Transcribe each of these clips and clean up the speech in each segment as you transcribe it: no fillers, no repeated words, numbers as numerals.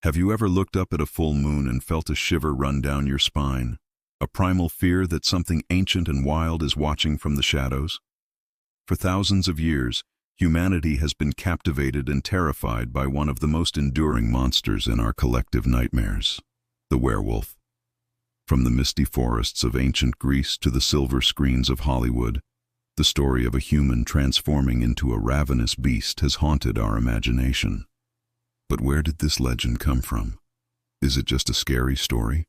Have you ever looked up at a full moon and felt a shiver run down your spine? A primal fear that something ancient and wild is watching from the shadows? For thousands of years, humanity has been captivated and terrified by one of the most enduring monsters in our collective nightmares, the werewolf. From the misty forests of ancient Greece to the silver screens of Hollywood, the story of a human transforming into a ravenous beast has haunted our imagination. But where did this legend come from? Is it just a scary story?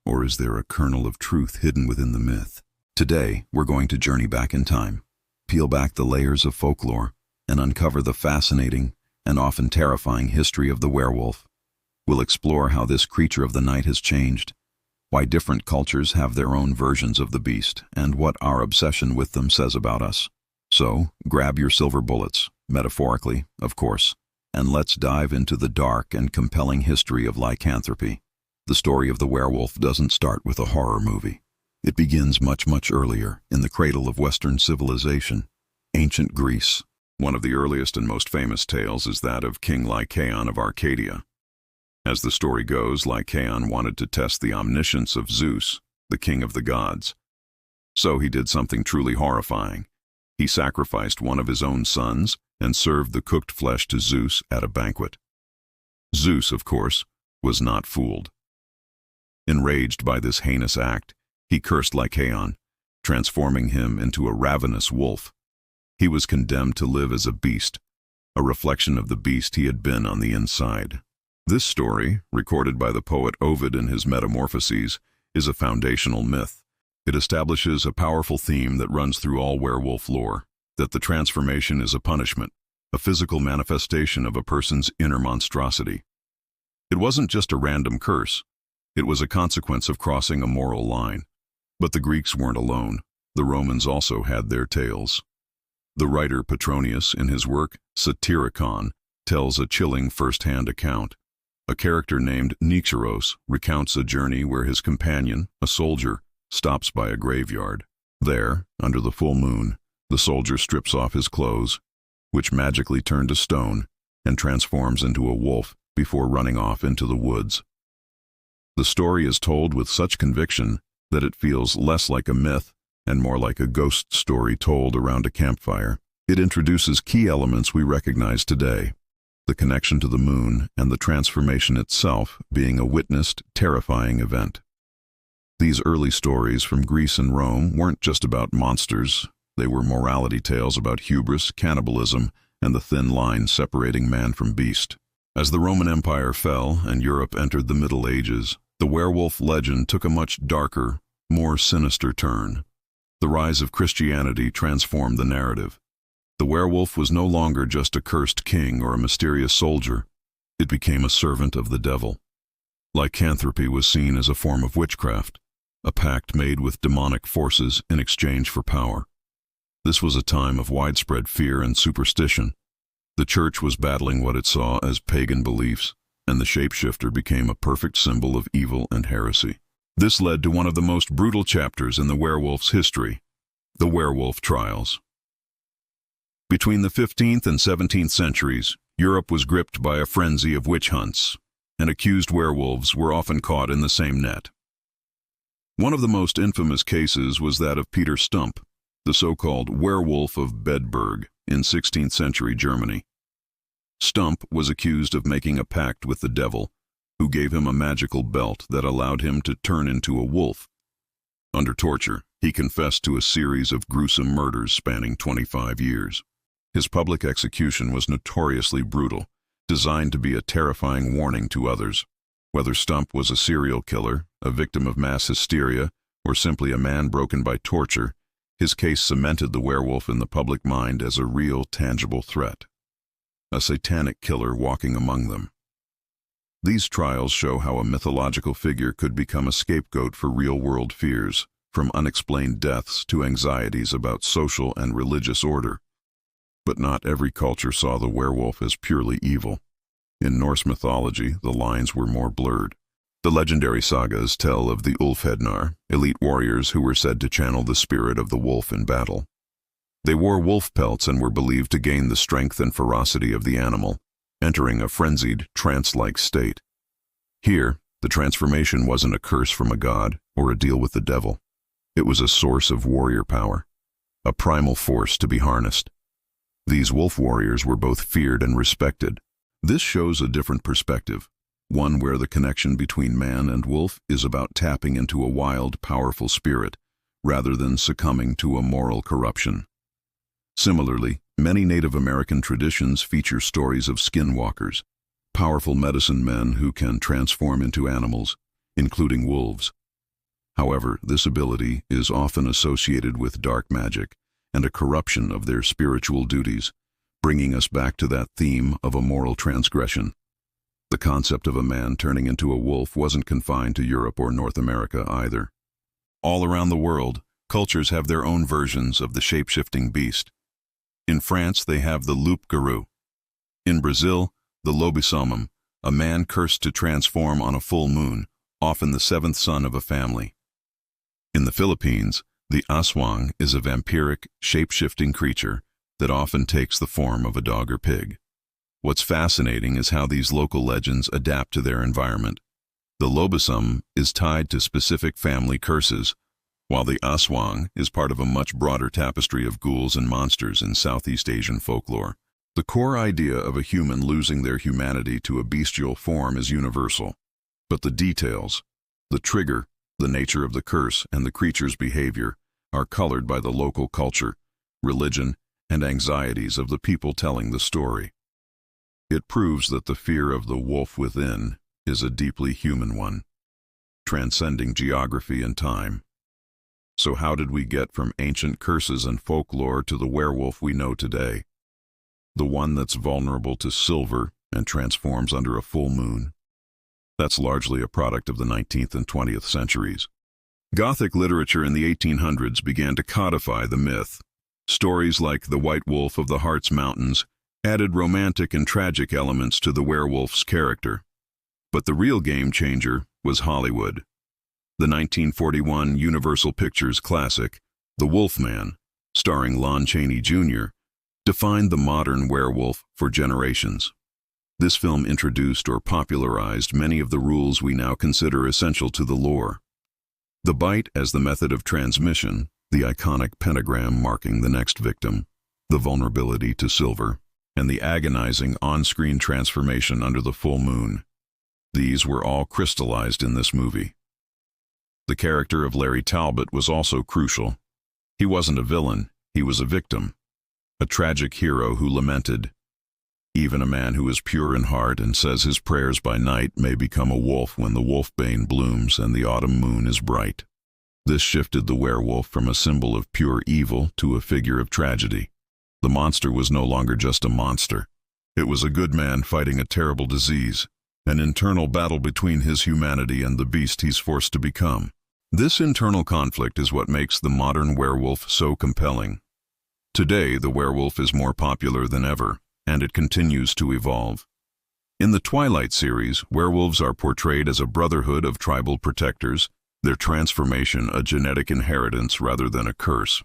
Or is there a kernel of truth hidden within the myth? Today, we're going to journey back in time, peel back the layers of folklore, and uncover the fascinating and often terrifying history of the werewolf. We'll explore how this creature of the night has changed, why different cultures have their own versions of the beast, and what our obsession with them says about us. So, grab your silver bullets, metaphorically, of course, and let's dive into the dark and compelling history of lycanthropy. The story of the werewolf doesn't start with a horror movie. It begins much, much earlier, in the cradle of Western civilization, ancient Greece. One of the earliest and most famous tales is that of King Lycaon of Arcadia. As the story goes, Lycaon wanted to test the omniscience of Zeus, the king of the gods. So he did something truly horrifying. He sacrificed one of his own sons and served the cooked flesh to Zeus at a banquet. Zeus, of course, was not fooled. Enraged by this heinous act, he cursed Lycaon, transforming him into a ravenous wolf. He was condemned to live as a beast, a reflection of the beast he had been on the inside. This story, recorded by the poet Ovid in his Metamorphoses, is a foundational myth. It establishes a powerful theme that runs through all werewolf lore, that the transformation is a punishment, a physical manifestation of a person's inner monstrosity. It wasn't just a random curse. It was a consequence of crossing a moral line. But the Greeks weren't alone. The Romans also had their tales. The writer Petronius, in his work Satyricon, tells a chilling first-hand account. A character named Nyxeros recounts a journey where his companion, a soldier, stops by a graveyard. There, under the full moon, the soldier strips off his clothes, which magically turn to stone, and transforms into a wolf before running off into the woods. The story is told with such conviction that it feels less like a myth and more like a ghost story told around a campfire. It introduces key elements we recognize today, the connection to the moon and the transformation itself being a witnessed, terrifying event. These early stories from Greece and Rome weren't just about monsters. They were morality tales about hubris, cannibalism, and the thin line separating man from beast. As the Roman Empire fell and Europe entered the Middle Ages, the werewolf legend took a much darker, more sinister turn. The rise of Christianity transformed the narrative. The werewolf was no longer just a cursed king or a mysterious soldier. It became a servant of the devil. Lycanthropy was seen as a form of witchcraft, a pact made with demonic forces in exchange for power. This was a time of widespread fear and superstition. The church was battling what it saw as pagan beliefs, and the shapeshifter became a perfect symbol of evil and heresy. This led to one of the most brutal chapters in the werewolf's history, the werewolf trials. Between the 15th and 17th centuries, Europe was gripped by a frenzy of witch hunts, and accused werewolves were often caught in the same net. One of the most infamous cases was that of Peter Stump, the so-called Werewolf of Bedburg in 16th century Germany. Stump was accused of making a pact with the devil, who gave him a magical belt that allowed him to turn into a wolf. Under torture, he confessed to a series of gruesome murders spanning 25 years. His public execution was notoriously brutal, designed to be a terrifying warning to others. Whether Stump was a serial killer, a victim of mass hysteria, or simply a man broken by torture, his case cemented the werewolf in the public mind as a real, tangible threat. A satanic killer walking among them. These trials show how a mythological figure could become a scapegoat for real-world fears, from unexplained deaths to anxieties about social and religious order. But not every culture saw the werewolf as purely evil. In Norse mythology, the lines were more blurred. The legendary sagas tell of the Ulfhednar, elite warriors who were said to channel the spirit of the wolf in battle. They wore wolf pelts and were believed to gain the strength and ferocity of the animal, entering a frenzied, trance-like state. Here, the transformation wasn't a curse from a god or a deal with the devil. It was a source of warrior power, a primal force to be harnessed. These wolf warriors were both feared and respected. This shows a different perspective, one where the connection between man and wolf is about tapping into a wild, powerful spirit, rather than succumbing to a moral corruption. Similarly, many Native American traditions feature stories of skinwalkers, powerful medicine men who can transform into animals, including wolves. However, this ability is often associated with dark magic and a corruption of their spiritual duties, bringing us back to that theme of a moral transgression. The concept of a man turning into a wolf wasn't confined to Europe or North America either. All around the world, cultures have their own versions of the shape-shifting beast. In France, they have the loup-garou. In Brazil, the lobisomem, a man cursed to transform on a full moon, often the seventh son of a family. In the Philippines, the aswang is a vampiric, shape-shifting creature that often takes the form of a dog or pig. What's fascinating is how these local legends adapt to their environment. The lobisomem is tied to specific family curses, while the aswang is part of a much broader tapestry of ghouls and monsters in Southeast Asian folklore. The core idea of a human losing their humanity to a bestial form is universal, but the details, the trigger, the nature of the curse, and the creature's behavior are colored by the local culture, religion, and anxieties of the people telling the story. It proves that the fear of the wolf within is a deeply human one, transcending geography and time. So how did we get from ancient curses and folklore to the werewolf we know today? The one that's vulnerable to silver and transforms under a full moon? That's largely a product of the 19th and 20th centuries. Gothic literature in the 1800s began to codify the myth. Stories like The White Wolf of the Harz Mountains added romantic and tragic elements to the werewolf's character. But the real game changer was Hollywood. The 1941 Universal Pictures classic, The Wolfman, starring Lon Chaney Jr., defined the modern werewolf for generations. This film introduced or popularized many of the rules we now consider essential to the lore. The bite as the method of transmission, the iconic pentagram marking the next victim, the vulnerability to silver, and the agonizing on-screen transformation under the full moon. These were all crystallized in this movie. The character of Larry Talbot was also crucial. He wasn't a villain, he was a victim, a tragic hero who lamented. Even a man who is pure in heart and says his prayers by night may become a wolf when the wolfbane blooms and the autumn moon is bright. This shifted the werewolf from a symbol of pure evil to a figure of tragedy. The monster was no longer just a monster. It was a good man fighting a terrible disease, an internal battle between his humanity and the beast he's forced to become. This internal conflict is what makes the modern werewolf so compelling. Today, the werewolf is more popular than ever, and it continues to evolve. In the Twilight series, werewolves are portrayed as a brotherhood of tribal protectors, their transformation a genetic inheritance rather than a curse.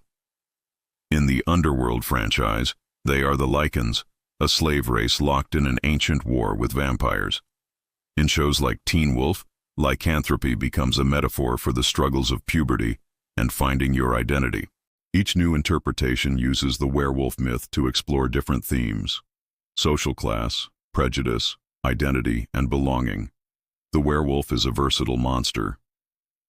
In the Underworld franchise, they are the Lycans, a slave race locked in an ancient war with vampires. In shows like Teen Wolf, lycanthropy becomes a metaphor for the struggles of puberty and finding your identity. Each new interpretation uses the werewolf myth to explore different themes: social class, prejudice, identity, and belonging. The werewolf is a versatile monster.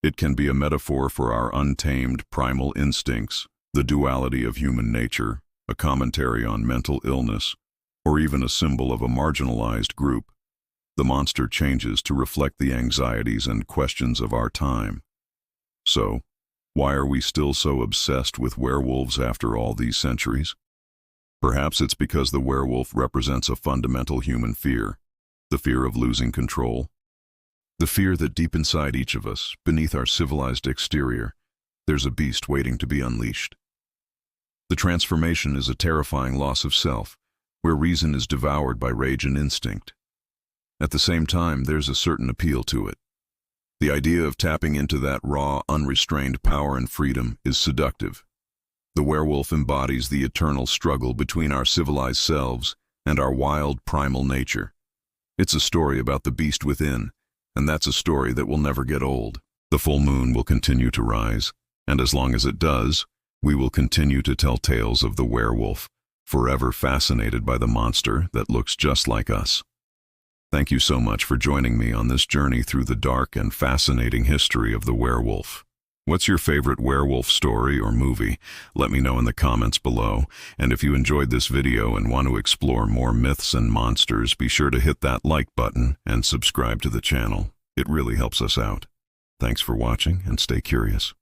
It can be a metaphor for our untamed primal instincts, the duality of human nature, a commentary on mental illness, or even a symbol of a marginalized group. The monster changes to reflect the anxieties and questions of our time. So, why are we still so obsessed with werewolves after all these centuries? Perhaps it's because the werewolf represents a fundamental human fear, the fear of losing control. The fear that deep inside each of us, beneath our civilized exterior, there's a beast waiting to be unleashed. The transformation is a terrifying loss of self, where reason is devoured by rage and instinct. At the same time, there's a certain appeal to it. The idea of tapping into that raw, unrestrained power and freedom is seductive. The werewolf embodies the eternal struggle between our civilized selves and our wild, primal nature. It's a story about the beast within and that's a story that will never get old. The full moon will continue to rise, and as long as it does, we will continue to tell tales of the werewolf, forever fascinated by the monster that looks just like us. Thank you so much for joining me on this journey through the dark and fascinating history of the werewolf. What's your favorite werewolf story or movie? Let me know in the comments below. And if you enjoyed this video and want to explore more myths and monsters, be sure to hit that like button and subscribe to the channel. It really helps us out. Thanks for watching and stay curious.